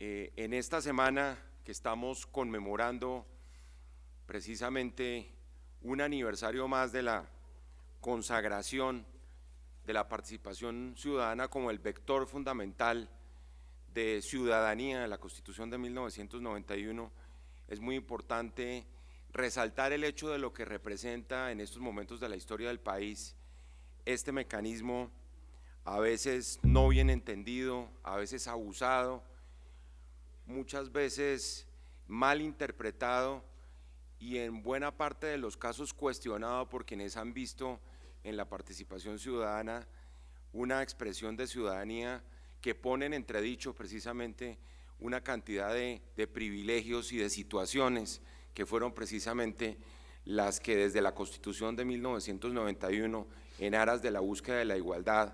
En esta semana que estamos conmemorando precisamente un aniversario más de la consagración de la participación ciudadana como el vector fundamental de ciudadanía de la Constitución de 1991, es muy importante resaltar el hecho de lo que representa en estos momentos de la historia del país este mecanismo, a veces no bien entendido, a veces abusado, muchas veces mal interpretado y en buena parte de los casos cuestionado por quienes han visto en la participación ciudadana una expresión de ciudadanía que pone en entredicho precisamente una cantidad de privilegios y de situaciones que fueron precisamente las que desde la Constitución de 1991, en aras de la búsqueda de la igualdad,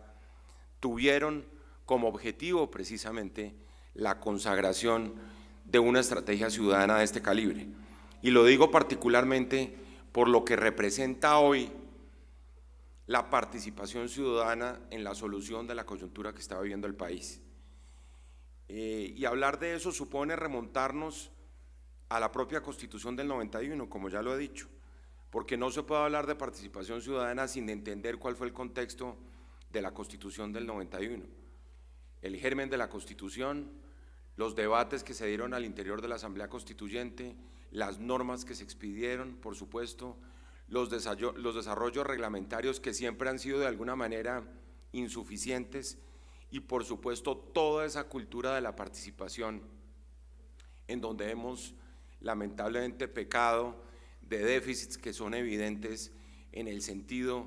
tuvieron como objetivo precisamente la consagración de una estrategia ciudadana de este calibre. Y lo digo particularmente por lo que representa hoy la participación ciudadana en la solución de la coyuntura que está viviendo el país. Y hablar de eso supone remontarnos a la propia Constitución del 91, como ya lo he dicho, porque no se puede hablar de participación ciudadana sin entender cuál fue el contexto de la Constitución del 91. El germen de la Constitución, los debates que se dieron al interior de la Asamblea Constituyente, las normas que se expidieron, por supuesto, los desarrollos reglamentarios que siempre han sido de alguna manera insuficientes y por supuesto toda esa cultura de la participación en donde hemos lamentablemente pecado de déficits que son evidentes en el sentido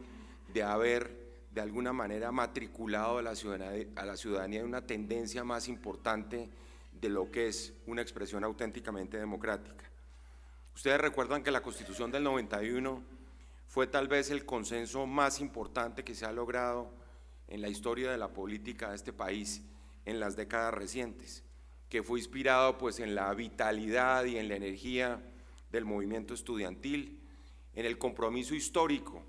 de haber de alguna manera matriculado a la ciudadanía en una tendencia más importante de lo que es una expresión auténticamente democrática. Ustedes recuerdan que la Constitución del 91 fue tal vez el consenso más importante que se ha logrado en la historia de la política de este país en las décadas recientes, que fue inspirado pues en la vitalidad y en la energía del movimiento estudiantil, en el compromiso histórico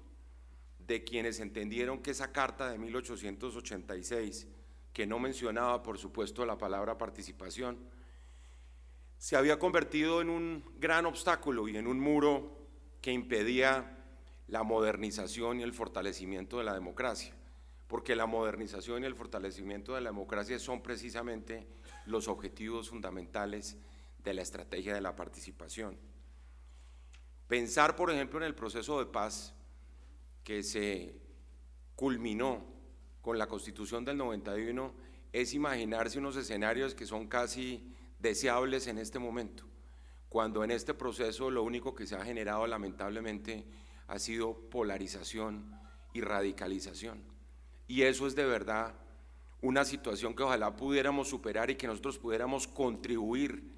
de quienes entendieron que esa Carta de 1886, que no mencionaba por supuesto la palabra participación, se había convertido en un gran obstáculo y en un muro que impedía la modernización y el fortalecimiento de la democracia, porque la modernización y el fortalecimiento de la democracia son precisamente los objetivos fundamentales de la estrategia de la participación. Pensar, por ejemplo, en el proceso de paz que se culminó con la Constitución del 91 es imaginarse unos escenarios que son casi deseables en este momento, cuando en este proceso lo único que se ha generado lamentablemente ha sido polarización y radicalización. Y eso es de verdad una situación que ojalá pudiéramos superar y que nosotros pudiéramos contribuir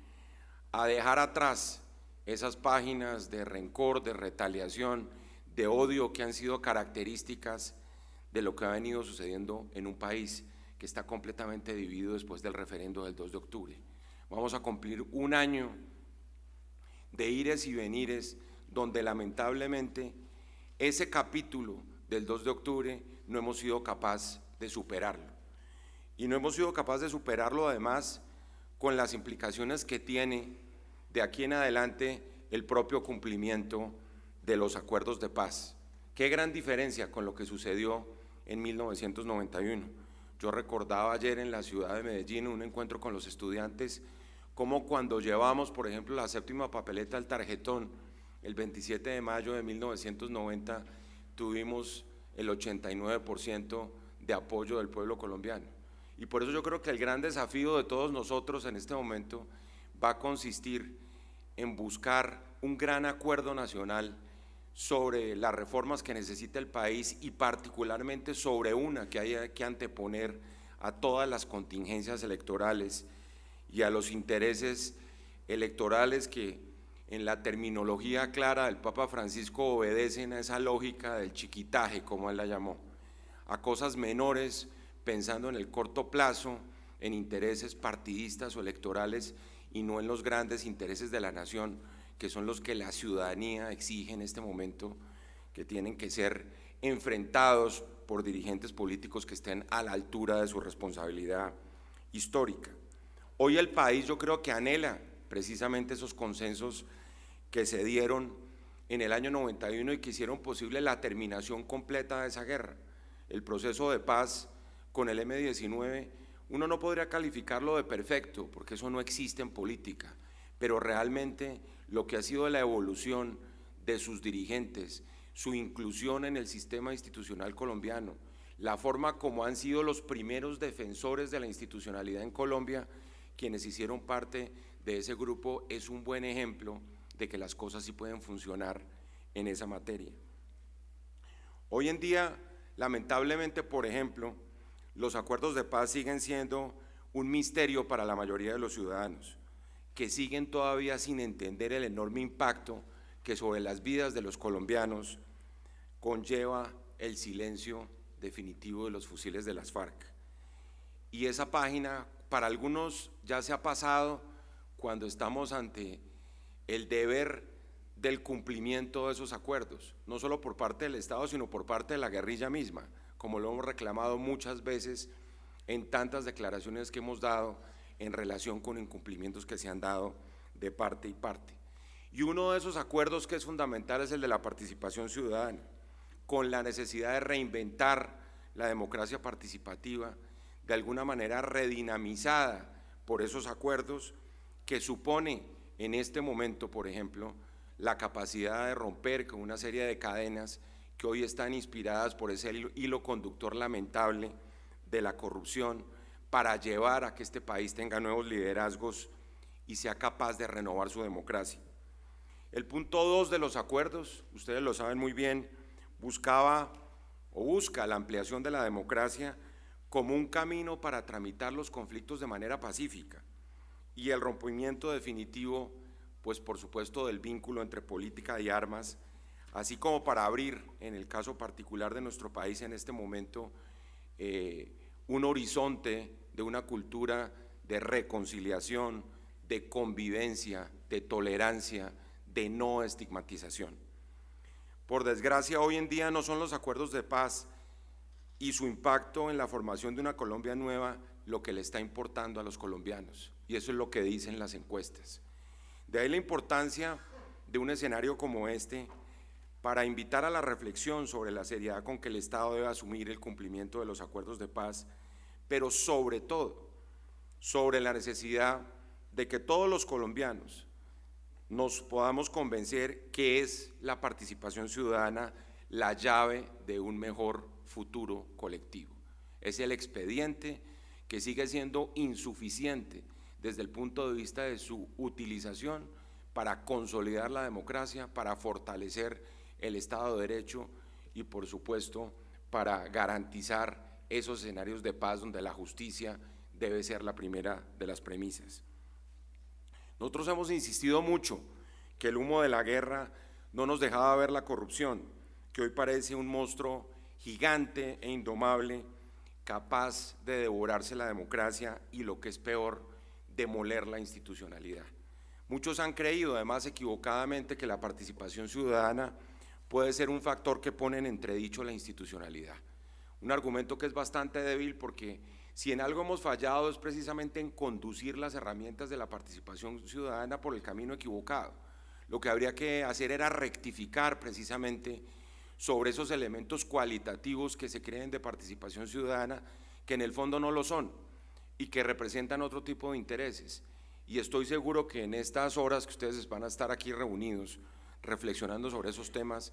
a dejar atrás esas páginas de rencor, de retaliación, de odio que han sido características de lo que ha venido sucediendo en un país que está completamente dividido después del referendo del 2 de octubre. Vamos a cumplir un año de ires y venires donde lamentablemente ese capítulo del 2 de octubre no hemos sido capaces de superarlo. Y no hemos sido capaces de superarlo además con las implicaciones que tiene de aquí en adelante el propio cumplimiento de los acuerdos de paz. Qué gran diferencia con lo que sucedió en 1991. Yo recordaba ayer en la ciudad de Medellín un encuentro con los estudiantes, como cuando llevamos, por ejemplo, la séptima papeleta al tarjetón, el 27 de mayo de 1990, tuvimos el 89% de apoyo del pueblo colombiano. Y por eso yo creo que el gran desafío de todos nosotros en este momento va a consistir en buscar un gran acuerdo nacional sobre las reformas que necesita el país y particularmente sobre una que hay que anteponer a todas las contingencias electorales y a los intereses electorales que en la terminología clara del Papa Francisco obedecen a esa lógica del chiquitaje, como él la llamó, a cosas menores pensando en el corto plazo, en intereses partidistas o electorales y no en los grandes intereses de la nación, que son los que la ciudadanía exige en este momento, que tienen que ser enfrentados por dirigentes políticos que estén a la altura de su responsabilidad histórica. Hoy el país yo creo que anhela precisamente esos consensos que se dieron en el año 91 y que hicieron posible la terminación completa de esa guerra. El proceso de paz con el M-19, uno no podría calificarlo de perfecto, porque eso no existe en política, pero realmente lo que ha sido la evolución de sus dirigentes, su inclusión en el sistema institucional colombiano, la forma como han sido los primeros defensores de la institucionalidad en Colombia, quienes hicieron parte de ese grupo, es un buen ejemplo de que las cosas sí pueden funcionar en esa materia. Hoy en día, lamentablemente, por ejemplo, los acuerdos de paz siguen siendo un misterio para la mayoría de los ciudadanos, que siguen todavía sin entender el enorme impacto que sobre las vidas de los colombianos conlleva el silencio definitivo de los fusiles de las FARC. Y esa página, para algunos ya se ha pasado cuando estamos ante el deber del cumplimiento de esos acuerdos, no solo por parte del Estado, sino por parte de la guerrilla misma, como lo hemos reclamado muchas veces en tantas declaraciones que hemos dado en relación con incumplimientos que se han dado de parte y parte. Y uno de esos acuerdos que es fundamental es el de la participación ciudadana, con la necesidad de reinventar la democracia participativa, de alguna manera redinamizada por esos acuerdos, que supone en este momento, por ejemplo, la capacidad de romper con una serie de cadenas que hoy están inspiradas por ese hilo conductor lamentable de la corrupción, para llevar a que este país tenga nuevos liderazgos y sea capaz de renovar su democracia. El punto 2 de los acuerdos, ustedes lo saben muy bien, busca la ampliación de la democracia como un camino para tramitar los conflictos de manera pacífica y el rompimiento definitivo, pues por supuesto, del vínculo entre política y armas, así como para abrir, en el caso particular de nuestro país en este momento, un horizonte de una cultura de reconciliación, de convivencia, de tolerancia, de no estigmatización. Por desgracia, hoy en día no son los acuerdos de paz y su impacto en la formación de una Colombia nueva lo que le está importando a los colombianos, y eso es lo que dicen las encuestas. De ahí la importancia de un escenario como este para invitar a la reflexión sobre la seriedad con que el Estado debe asumir el cumplimiento de los acuerdos de paz, pero sobre todo, sobre la necesidad de que todos los colombianos nos podamos convencer que es la participación ciudadana la llave de un mejor futuro colectivo. Es el expediente que sigue siendo insuficiente desde el punto de vista de su utilización para consolidar la democracia, para fortalecer el Estado de Derecho y, por supuesto, para garantizar esos escenarios de paz donde la justicia debe ser la primera de las premisas. Nosotros hemos insistido mucho que el humo de la guerra no nos dejaba ver la corrupción, que hoy parece un monstruo gigante e indomable, capaz de devorarse la democracia y, lo que es peor, demoler la institucionalidad. Muchos han creído, además equivocadamente, que la participación ciudadana puede ser un factor que pone en entredicho la institucionalidad. Un argumento que es bastante débil, porque si en algo hemos fallado es precisamente en conducir las herramientas de la participación ciudadana por el camino equivocado. Lo que habría que hacer era rectificar precisamente sobre esos elementos cualitativos que se creen de participación ciudadana, que en el fondo no lo son y que representan otro tipo de intereses. Y estoy seguro que en estas horas que ustedes van a estar aquí reunidos, reflexionando sobre esos temas,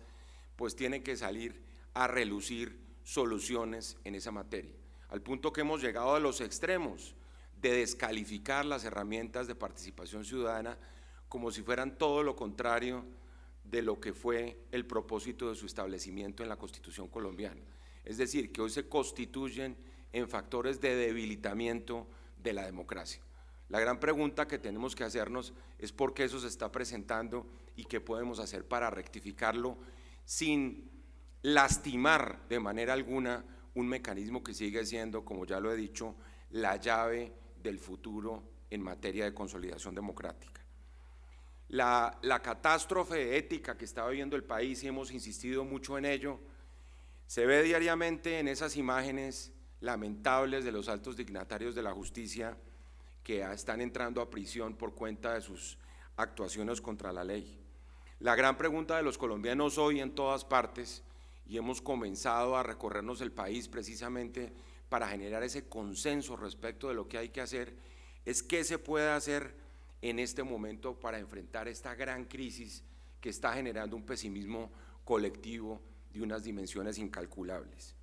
pues tienen que salir a relucir soluciones en esa materia, al punto que hemos llegado a los extremos de descalificar las herramientas de participación ciudadana como si fueran todo lo contrario de lo que fue el propósito de su establecimiento en la Constitución colombiana. Es decir, que hoy se constituyen en factores de debilitamiento de la democracia. La gran pregunta que tenemos que hacernos es por qué eso se está presentando y qué podemos hacer para rectificarlo sin lastimar de manera alguna un mecanismo que sigue siendo, como ya lo he dicho, la llave del futuro en materia de consolidación democrática. La catástrofe ética que está viviendo el país, y hemos insistido mucho en ello, se ve diariamente en esas imágenes lamentables de los altos dignatarios de la justicia que están entrando a prisión por cuenta de sus actuaciones contra la ley. La gran pregunta de los colombianos hoy en todas partes, y hemos comenzado a recorrernos el país precisamente para generar ese consenso respecto de lo que hay que hacer, es qué se puede hacer en este momento para enfrentar esta gran crisis que está generando un pesimismo colectivo de unas dimensiones incalculables.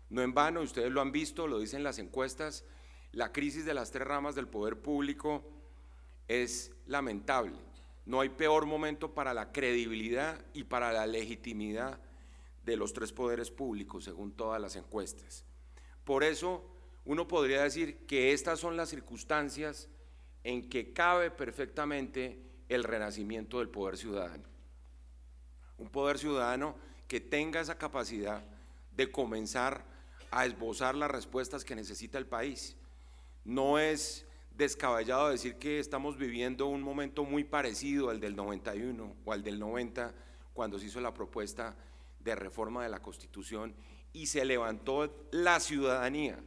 No en vano, ustedes lo han visto, lo dicen las encuestas, la crisis de las tres ramas del poder público es lamentable. No hay peor momento para la credibilidad y para la legitimidad de los tres poderes públicos, según todas las encuestas. Por eso, uno podría decir que estas son las circunstancias en que cabe perfectamente el renacimiento del poder ciudadano. Un poder ciudadano que tenga esa capacidad de comenzar a esbozar las respuestas que necesita el país. No es descabellado decir que estamos viviendo un momento muy parecido al del 91 o al del 90, cuando se hizo la propuesta de reforma de la Constitución y se levantó la ciudadanía,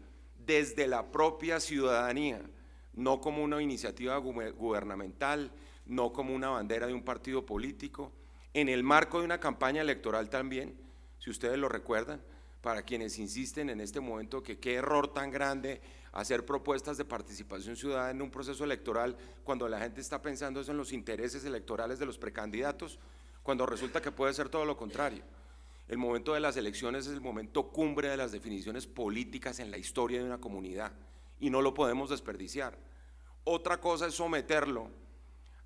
desde la propia ciudadanía, no como una iniciativa gubernamental, no como una bandera de un partido político, en el marco de una campaña electoral también, si ustedes lo recuerdan, para quienes insisten en este momento que qué error tan grande hacer propuestas de participación ciudadana en un proceso electoral cuando la gente está pensando eso en los intereses electorales de los precandidatos, cuando resulta que puede ser todo lo contrario. El momento de las elecciones es el momento cumbre de las definiciones políticas en la historia de una comunidad y no lo podemos desperdiciar. Otra cosa es someterlo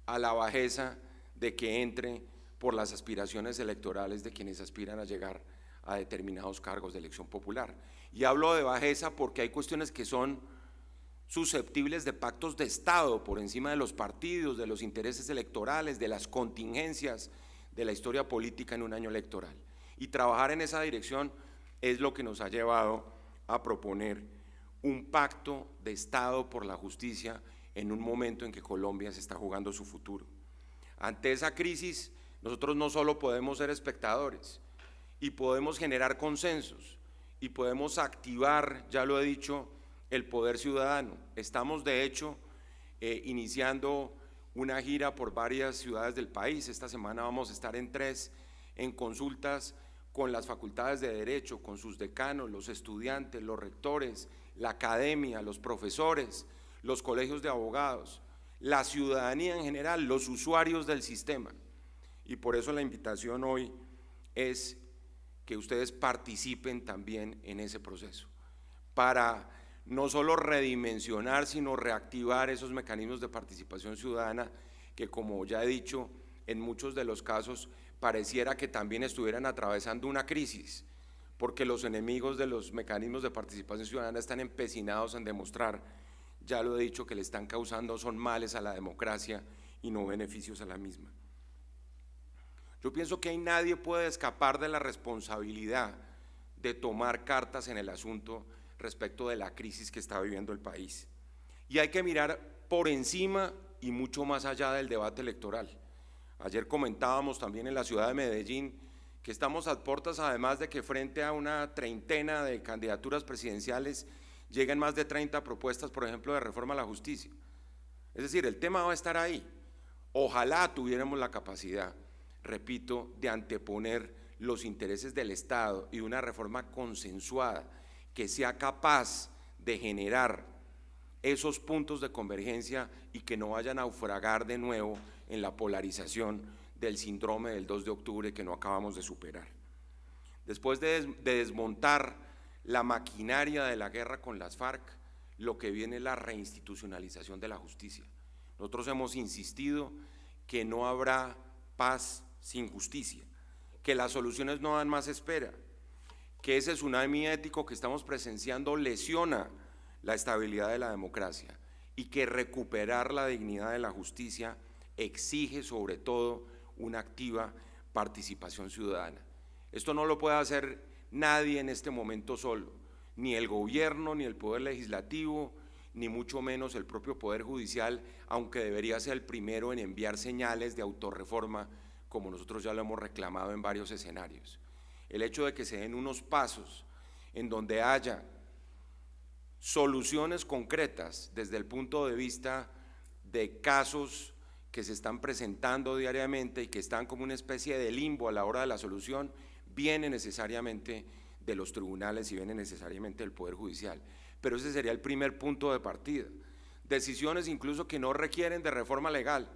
a la bajeza de que entre por las aspiraciones electorales de quienes aspiran a llegar a determinados cargos de elección popular. Y hablo de bajeza porque hay cuestiones que son susceptibles de pactos de Estado por encima de los partidos, de los intereses electorales, de las contingencias de la historia política en un año electoral. Y trabajar en esa dirección es lo que nos ha llevado a proponer un pacto de Estado por la justicia en un momento en que Colombia se está jugando su futuro. Ante esa crisis, nosotros no solo podemos ser espectadores y podemos generar consensos y podemos activar, ya lo he dicho, el poder ciudadano. Estamos de hecho iniciando una gira por varias ciudades del país. Esta semana vamos a estar en 3 en consultas con las facultades de Derecho, con sus decanos, los estudiantes, los rectores, la academia, los profesores, los colegios de abogados, la ciudadanía en general, los usuarios del sistema. Y por eso la invitación hoy es que ustedes participen también en ese proceso, para no solo redimensionar, sino reactivar esos mecanismos de participación ciudadana que, como ya he dicho, en muchos de los casos pareciera que también estuvieran atravesando una crisis, porque los enemigos de los mecanismos de participación ciudadana están empecinados en demostrar, ya lo he dicho, que le están causando son males a la democracia y no beneficios a la misma. Yo pienso que ahí nadie puede escapar de la responsabilidad de tomar cartas en el asunto respecto de la crisis que está viviendo el país. Y hay que mirar por encima y mucho más allá del debate electoral. Ayer comentábamos también en la ciudad de Medellín que estamos a puertas, además de que frente a una treintena de candidaturas presidenciales lleguen más de 30 propuestas, por ejemplo, de reforma a la justicia. Es decir, el tema va a estar ahí. Ojalá tuviéramos la capacidad, repito, de anteponer los intereses del Estado y una reforma consensuada que sea capaz de generar esos puntos de convergencia y que no vayan a naufragar de nuevo en la polarización del síndrome del 2 de octubre que no acabamos de superar. Después de desmontar la maquinaria de la guerra con las FARC, lo que viene es la reinstitucionalización de la justicia. Nosotros hemos insistido que no habrá paz sin justicia, que las soluciones no dan más espera, que ese tsunami ético que estamos presenciando lesiona la estabilidad de la democracia y que recuperar la dignidad de la justicia exige sobre todo una activa participación ciudadana. Esto no lo puede hacer nadie en este momento solo, ni el gobierno, ni el poder legislativo, ni mucho menos el propio poder judicial, aunque debería ser el primero en enviar señales de autorreforma, como nosotros ya lo hemos reclamado en varios escenarios. El hecho de que se den unos pasos en donde haya soluciones concretas desde el punto de vista de casos que se están presentando diariamente y que están como una especie de limbo a la hora de la solución, viene necesariamente de los tribunales y viene necesariamente del Poder Judicial. Pero ese sería el primer punto de partida. Decisiones incluso que no requieren de reforma legal,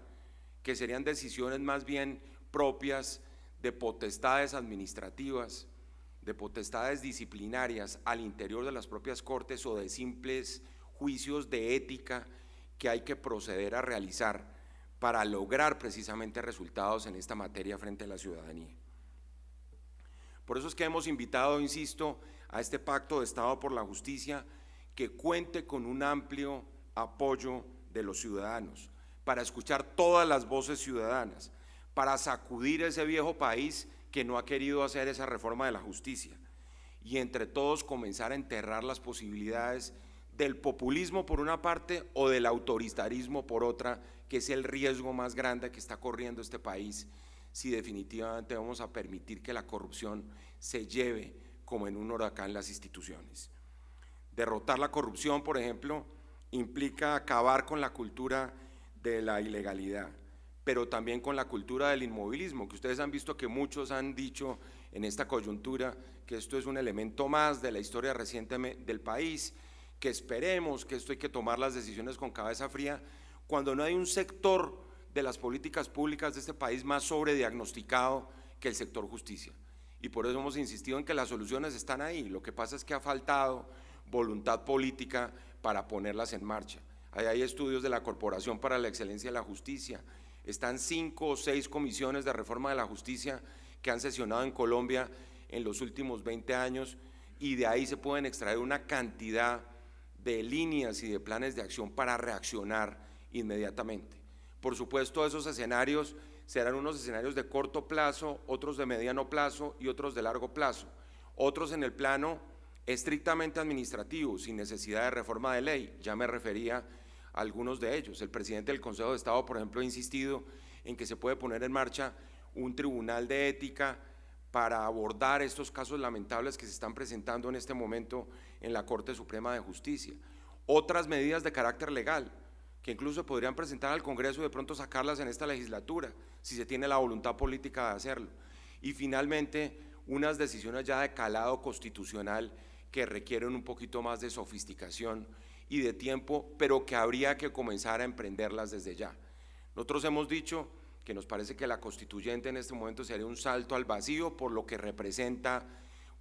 que serían decisiones más bien propias de potestades administrativas, de potestades disciplinarias al interior de las propias cortes o de simples juicios de ética que hay que proceder a realizar para lograr precisamente resultados en esta materia frente a la ciudadanía. Por eso es que hemos invitado, insisto, a este Pacto de Estado por la Justicia que cuente con un amplio apoyo de los ciudadanos, para escuchar todas las voces ciudadanas, para sacudir ese viejo país que no ha querido hacer esa reforma de la justicia y entre todos comenzar a enterrar las posibilidades del populismo por una parte o del autoritarismo por otra, que es el riesgo más grande que está corriendo este país si definitivamente vamos a permitir que la corrupción se lleve como en un huracán las instituciones. Derrotar la corrupción, por ejemplo, implica acabar con la cultura de la ilegalidad, pero también con la cultura del inmovilismo, que ustedes han visto que muchos han dicho en esta coyuntura que esto es un elemento más de la historia reciente del país, que esperemos que esto hay que tomar las decisiones con cabeza fría, cuando no hay un sector de las políticas públicas de este país más sobrediagnosticado que el sector justicia. Y por eso hemos insistido en que las soluciones están ahí, lo que pasa es que ha faltado voluntad política para ponerlas en marcha. Ahí hay estudios de la Corporación para la Excelencia de la Justicia, están 5 o 6 comisiones de reforma de la justicia que han sesionado en Colombia en los últimos 20 años y de ahí se pueden extraer una cantidad de líneas y de planes de acción para reaccionar inmediatamente. Por supuesto, esos escenarios serán unos escenarios de corto plazo, otros de mediano plazo y otros de largo plazo, otros en el plano estrictamente administrativo, sin necesidad de reforma de ley. Ya me refería a algunos de ellos. El presidente del Consejo de Estado, por ejemplo, ha insistido en que se puede poner en marcha un tribunal de ética para abordar estos casos lamentables que se están presentando en este momento en la Corte Suprema de Justicia. Otras medidas de carácter legal, que incluso podrían presentar al Congreso y de pronto sacarlas en esta legislatura, si se tiene la voluntad política de hacerlo. Y finalmente, unas decisiones ya de calado constitucional que requieren un poquito más de sofisticación y de tiempo, pero que habría que comenzar a emprenderlas desde ya. Nosotros hemos dicho que nos parece que la constituyente en este momento sería un salto al vacío por lo que representa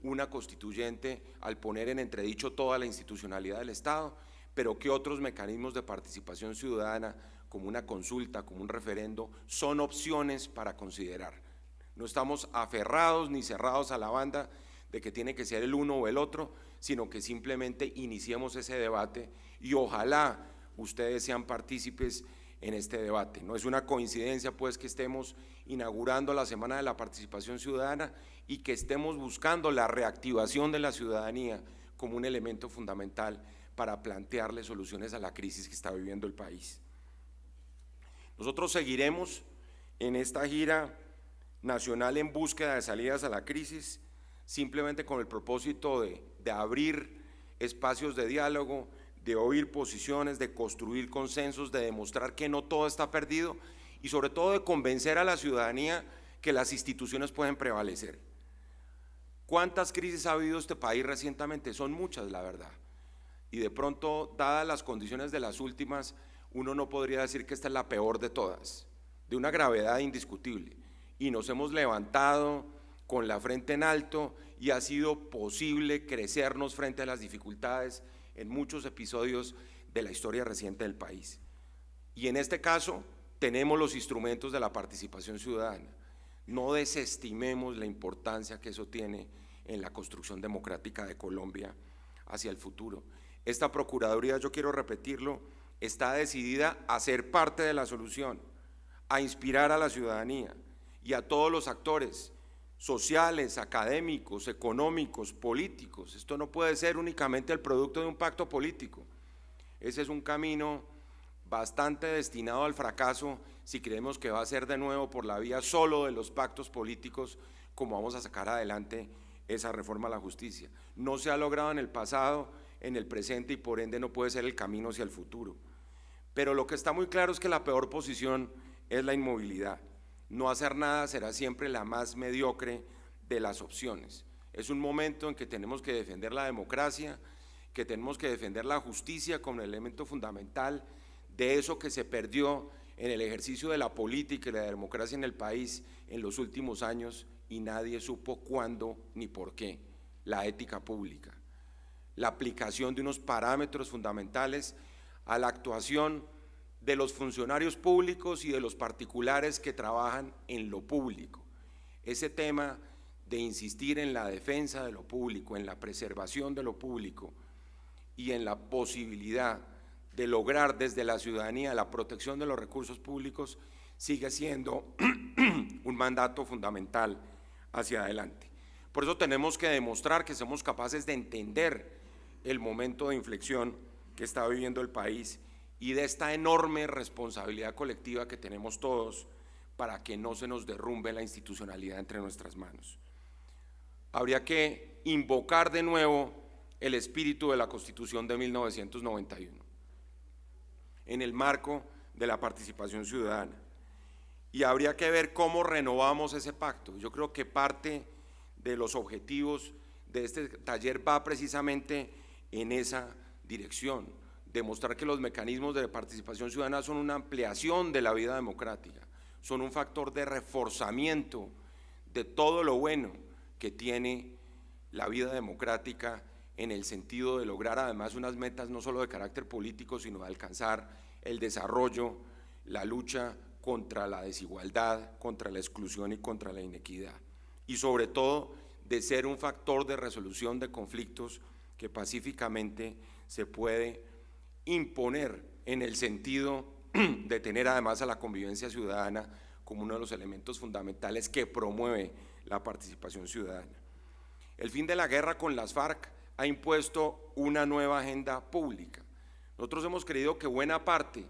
una constituyente al poner en entredicho toda la institucionalidad del Estado, pero que otros mecanismos de participación ciudadana, como una consulta, como un referendo, son opciones para considerar. No estamos aferrados ni cerrados a la banda de que tiene que ser el uno o el otro, sino que simplemente iniciemos ese debate y ojalá ustedes sean partícipes en este debate. No es una coincidencia pues que estemos inaugurando la Semana de la Participación Ciudadana y que estemos buscando la reactivación de la ciudadanía como un elemento fundamental para plantearle soluciones a la crisis que está viviendo el país. Nosotros seguiremos en esta gira nacional en búsqueda de salidas a la crisis, simplemente con el propósito de abrir espacios de diálogo, de oír posiciones, de construir consensos, de demostrar que no todo está perdido y sobre todo de convencer a la ciudadanía que las instituciones pueden prevalecer. ¿Cuántas crisis ha habido este país recientemente? Son muchas, la verdad. Y de pronto, dadas las condiciones de las últimas, uno no podría decir que esta es la peor de todas, de una gravedad indiscutible. Y nos hemos levantado con la frente en alto y ha sido posible crecernos frente a las dificultades en muchos episodios de la historia reciente del país. Y en este caso tenemos los instrumentos de la participación ciudadana. No desestimemos la importancia que eso tiene en la construcción democrática de Colombia hacia el futuro. Esta Procuraduría, yo quiero repetirlo, está decidida a ser parte de la solución, a inspirar a la ciudadanía y a todos los actores sociales, académicos, económicos, políticos. Esto no puede ser únicamente el producto de un pacto político. Ese es un camino bastante destinado al fracaso si creemos que va a ser de nuevo por la vía solo de los pactos políticos como vamos a sacar adelante esa reforma a la justicia. No se ha logrado en el pasado en el presente y por ende no puede ser el camino hacia el futuro. Pero lo que está muy claro es que la peor posición es la inmovilidad. No hacer nada será siempre la más mediocre de las opciones. Es un momento en que tenemos que defender la democracia, que tenemos que defender la justicia como elemento fundamental de eso que se perdió en el ejercicio de la política y la democracia en el país en los últimos años y nadie supo cuándo ni por qué: la ética pública, la aplicación de unos parámetros fundamentales a la actuación de los funcionarios públicos y de los particulares que trabajan en lo público. Ese tema de insistir en la defensa de lo público, en la preservación de lo público y en la posibilidad de lograr desde la ciudadanía la protección de los recursos públicos sigue siendo un mandato fundamental hacia adelante. Por eso tenemos que demostrar que somos capaces de entender el momento de inflexión que está viviendo el país y de esta enorme responsabilidad colectiva que tenemos todos para que no se nos derrumbe la institucionalidad entre nuestras manos. Habría que invocar de nuevo el espíritu de la Constitución de 1991 en el marco de la participación ciudadana, y habría que ver cómo renovamos ese pacto. Yo creo que parte de los objetivos de este taller va precisamente en esa dirección: demostrar que los mecanismos de participación ciudadana son una ampliación de la vida democrática, son un factor de reforzamiento de todo lo bueno que tiene la vida democrática, en el sentido de lograr además unas metas no solo de carácter político, sino de alcanzar el desarrollo, la lucha contra la desigualdad, contra la exclusión y contra la inequidad, y sobre todo de ser un factor de resolución de conflictos que pacíficamente se puede imponer, en el sentido de tener además a la convivencia ciudadana como uno de los elementos fundamentales que promueve la participación ciudadana. El fin de la guerra con las FARC ha impuesto una nueva agenda pública. Nosotros hemos creído que buena parte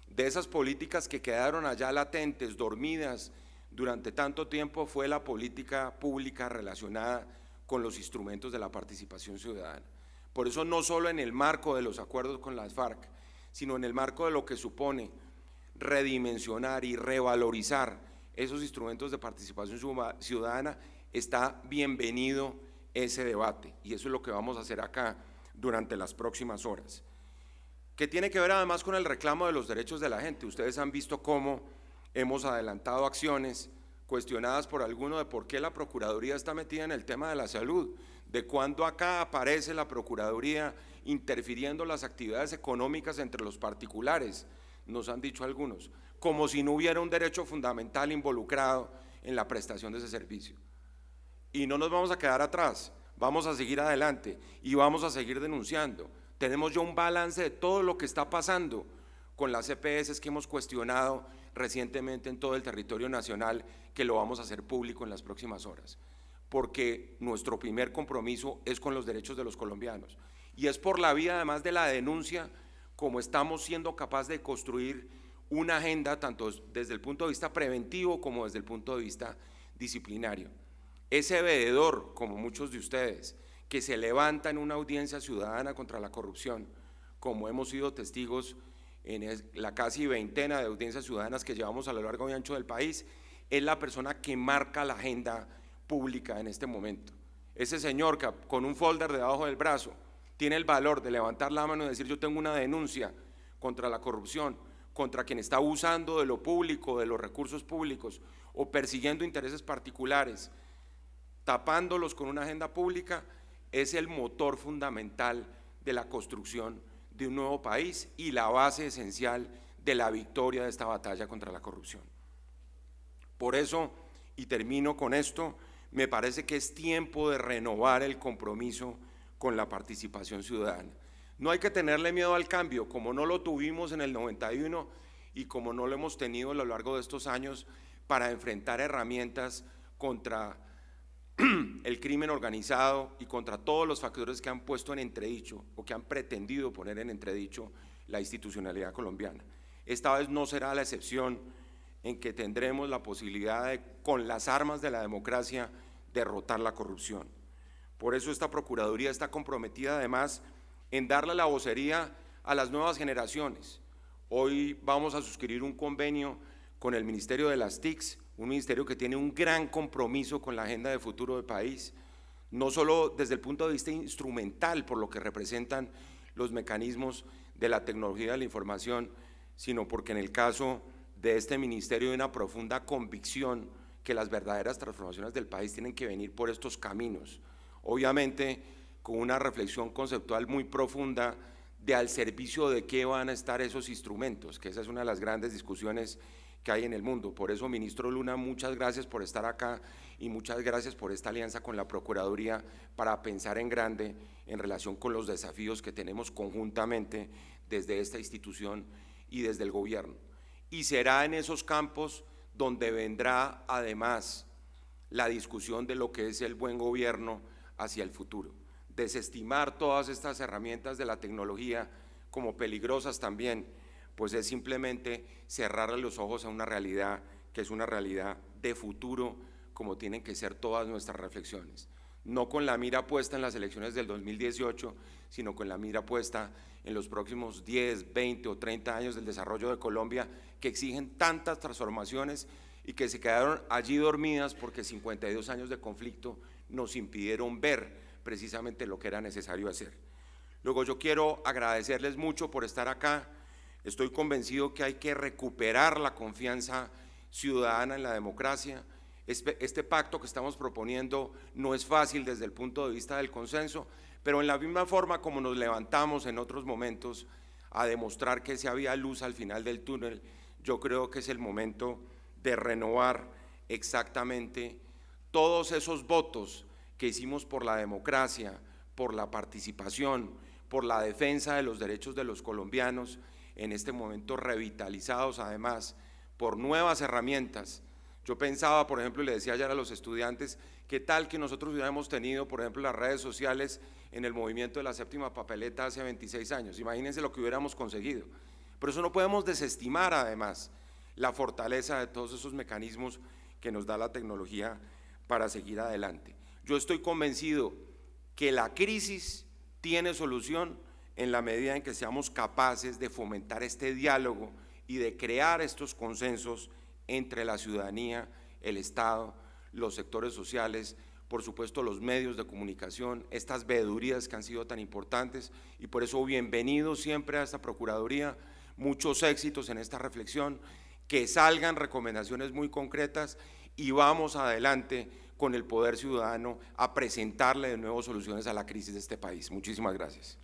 de esas políticas que quedaron allá latentes, dormidas durante tanto tiempo, fue la política pública relacionada con los instrumentos de la participación ciudadana. Por eso, no solo en el marco de los acuerdos con las FARC, sino en el marco de lo que supone redimensionar y revalorizar esos instrumentos de participación ciudadana, está bienvenido ese debate, y eso es lo que vamos a hacer acá durante las próximas horas, que tiene que ver además con el reclamo de los derechos de la gente. Ustedes han visto cómo hemos adelantado acciones cuestionadas por algunos de por qué la Procuraduría está metida en el tema de la salud, de cuándo acá aparece la Procuraduría interfiriendo las actividades económicas entre los particulares, nos han dicho algunos, como si no hubiera un derecho fundamental involucrado en la prestación de ese servicio. Y no nos vamos a quedar atrás, vamos a seguir adelante y vamos a seguir denunciando. Tenemos ya un balance de todo lo que está pasando con las EPS que hemos cuestionado recientemente en todo el territorio nacional, que lo vamos a hacer público en las próximas horas, porque nuestro primer compromiso es con los derechos de los colombianos, y es por la vía además de la denuncia como estamos siendo capaces de construir una agenda tanto desde el punto de vista preventivo como desde el punto de vista disciplinario. Ese veedor, como muchos de ustedes, que se levanta en una audiencia ciudadana contra la corrupción, como hemos sido testigos en la casi veintena de audiencias ciudadanas que llevamos a lo largo y ancho del país, es la persona que marca la agenda pública en este momento. Ese señor que con un folder debajo del brazo tiene el valor de levantar la mano y decir: yo tengo una denuncia contra la corrupción, contra quien está abusando de lo público, de los recursos públicos, o persiguiendo intereses particulares, tapándolos con una agenda pública, es el motor fundamental de la construcción de un nuevo país y la base esencial de la victoria de esta batalla contra la corrupción. Por eso, y termino con esto, me parece que es tiempo de renovar el compromiso con la participación ciudadana. No hay que tenerle miedo al cambio, como no lo tuvimos en el 91 y como no lo hemos tenido a lo largo de estos años para enfrentar herramientas contra el crimen organizado y contra todos los factores que han puesto en entredicho o que han pretendido poner en entredicho la institucionalidad colombiana. Esta vez no será la excepción, en que tendremos la posibilidad de, con las armas de la democracia, derrotar la corrupción. Por eso esta Procuraduría está comprometida además en darle la vocería a las nuevas generaciones. Hoy vamos a suscribir un convenio con el Ministerio de las TICs, un ministerio que tiene un gran compromiso con la agenda de futuro del país, no solo desde el punto de vista instrumental por lo que representan los mecanismos de la tecnología de la información, sino porque en el caso de este ministerio hay una profunda convicción que las verdaderas transformaciones del país tienen que venir por estos caminos, obviamente con una reflexión conceptual muy profunda de al servicio de qué van a estar esos instrumentos, que esa es una de las grandes discusiones que hay en el mundo. Por eso, ministro Luna, muchas gracias por estar acá y muchas gracias por esta alianza con la Procuraduría para pensar en grande en relación con los desafíos que tenemos conjuntamente desde esta institución y desde el gobierno. Y será en esos campos donde vendrá además la discusión de lo que es el buen gobierno hacia el futuro. Desestimar todas estas herramientas de la tecnología como peligrosas también, pues es simplemente cerrarle los ojos a una realidad que es una realidad de futuro, como tienen que ser todas nuestras reflexiones. No con la mira puesta en las elecciones del 2018, sino con la mira puesta en los próximos 10, 20 o 30 años del desarrollo de Colombia, que exigen tantas transformaciones y que se quedaron allí dormidas porque 52 años de conflicto nos impidieron ver precisamente lo que era necesario hacer. Luego yo quiero agradecerles mucho por estar acá. Estoy convencido que hay que recuperar la confianza ciudadana en la democracia. Este pacto que estamos proponiendo no es fácil desde el punto de vista del consenso, pero en la misma forma como nos levantamos en otros momentos a demostrar que se había luz al final del túnel, yo creo que es el momento de renovar exactamente todos esos votos que hicimos por la democracia, por la participación, por la defensa de los derechos de los colombianos, en este momento revitalizados además por nuevas herramientas. Yo pensaba, por ejemplo, y le decía ayer a los estudiantes, ¿qué tal que nosotros hubiéramos tenido, por ejemplo, las redes sociales en el movimiento de la séptima papeleta hace 26 años? Imagínense lo que hubiéramos conseguido. Por eso no podemos desestimar además la fortaleza de todos esos mecanismos que nos da la tecnología para seguir adelante. Yo estoy convencido que la crisis tiene solución en la medida en que seamos capaces de fomentar este diálogo y de crear estos consensos entre la ciudadanía, el Estado, los sectores sociales, por supuesto los medios de comunicación, estas veedurías que han sido tan importantes, y por eso bienvenidos siempre a esta Procuraduría, muchos éxitos en esta reflexión, que salgan recomendaciones muy concretas y vamos adelante con el poder ciudadano a presentarle de nuevo soluciones a la crisis de este país. Muchísimas gracias.